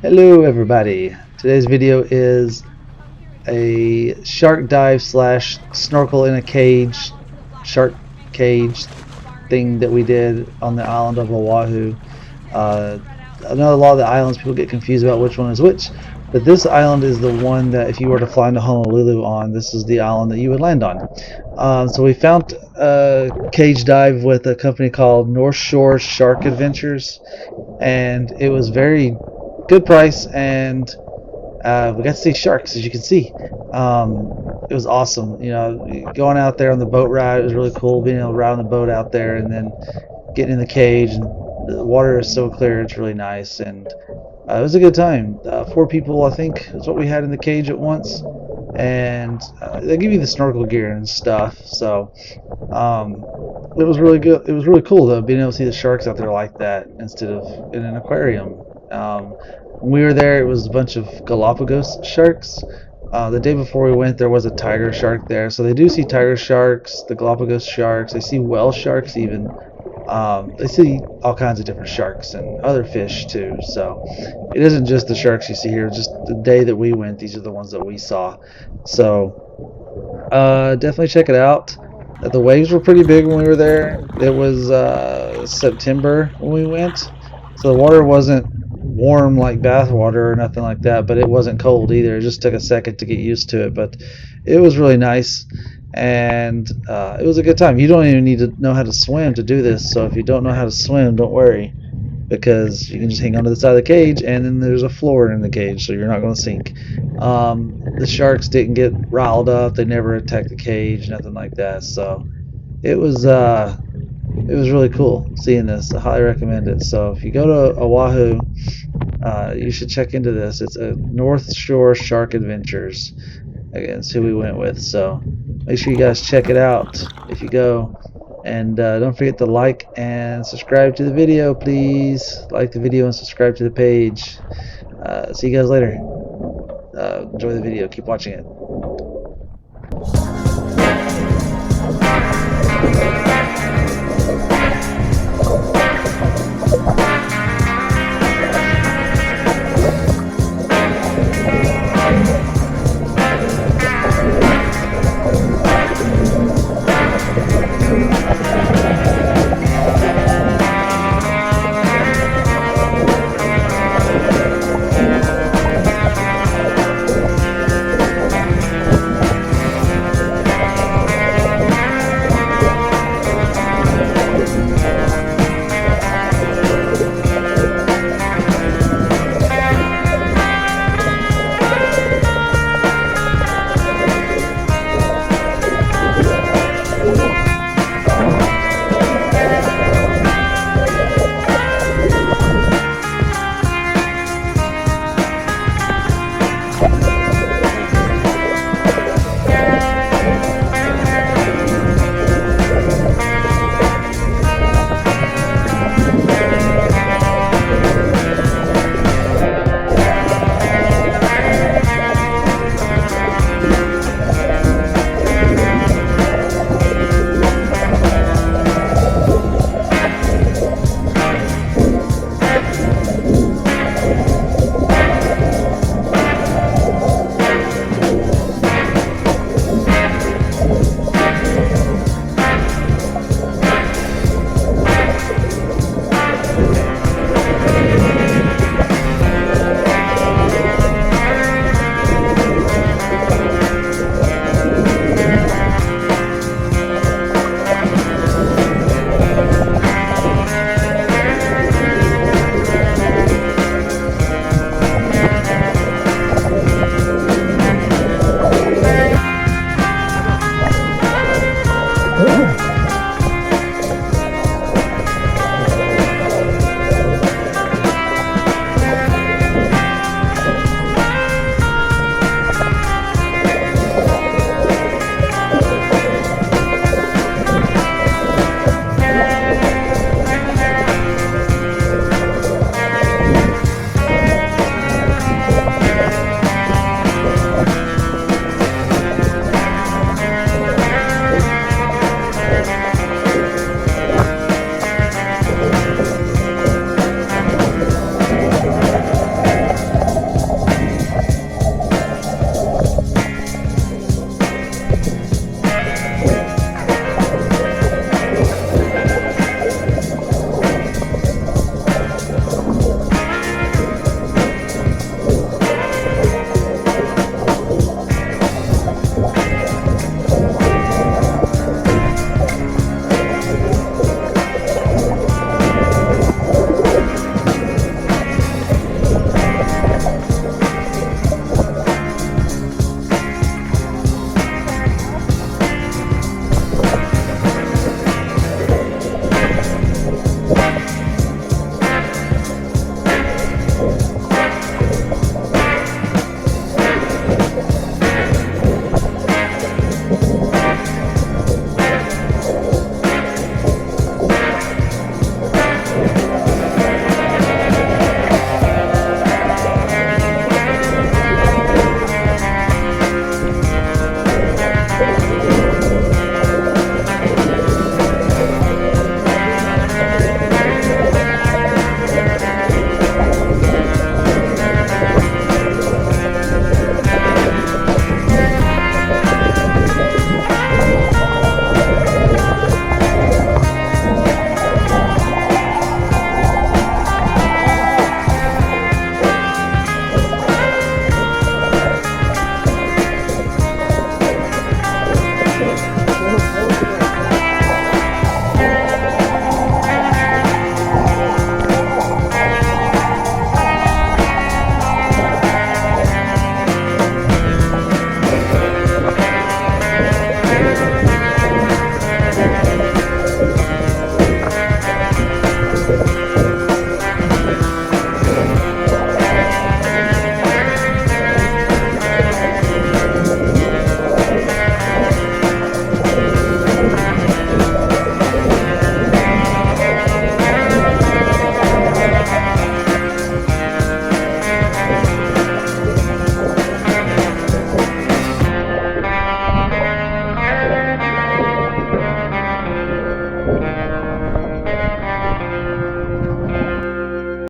Hello everybody. Today's video is a shark dive slash snorkel in a cage, shark cage thing that we did on the island of Oahu. Uh, I know a lot of the islands people get confused about which one is which, but this island is the one that if you were to fly into Honolulu on, this is the island that you would land on. So we found a cage dive with a company called North Shore Shark Adventures, and it was very good price, and we got to see sharks, as you can see. It was awesome. You know, going out there on the boat ride, it was really cool being able to ride on the boat out there, and then getting in the cage, and the water is so clear. It's really nice, and it was a good time. 4 people, I think, is what we had in the cage at once, and they give you the snorkel gear and stuff. So um, it was really good. It was really cool though, being able to see the sharks out there like that instead of in an aquarium. When we were there, it was a bunch of Galapagos sharks. The day before we went, there was a tiger shark there, so they do see tiger sharks, the Galapagos sharks. They see whale sharks even. They see all kinds of different sharks and other fish too. So it isn't just the sharks you see here. Just the day that we went, these are the ones that we saw. So definitely check it out. The waves were pretty big when we were there. It was September when we went, so the water wasn't warm like bath water or nothing like that, but it wasn't cold either. It just took a second to get used to it, but it was really nice, and it was a good time. You don't even need to know how to swim to do this, so if you don't know how to swim, don't worry, because you can just hang onto the side of the cage, and then there's a floor in the cage, so you're not going to sink. The sharks didn't get riled up; they never attacked the cage, nothing like that. So it was really cool seeing this. I highly recommend it. So if you go to Oahu, you should check into this. It's a North Shore Shark Adventures. Again, it's who we went with. So make sure you guys check it out if you go. And don't forget to like and subscribe to the video, please. Like the video and subscribe to the page. See you guys later. Enjoy the video. Keep watching it.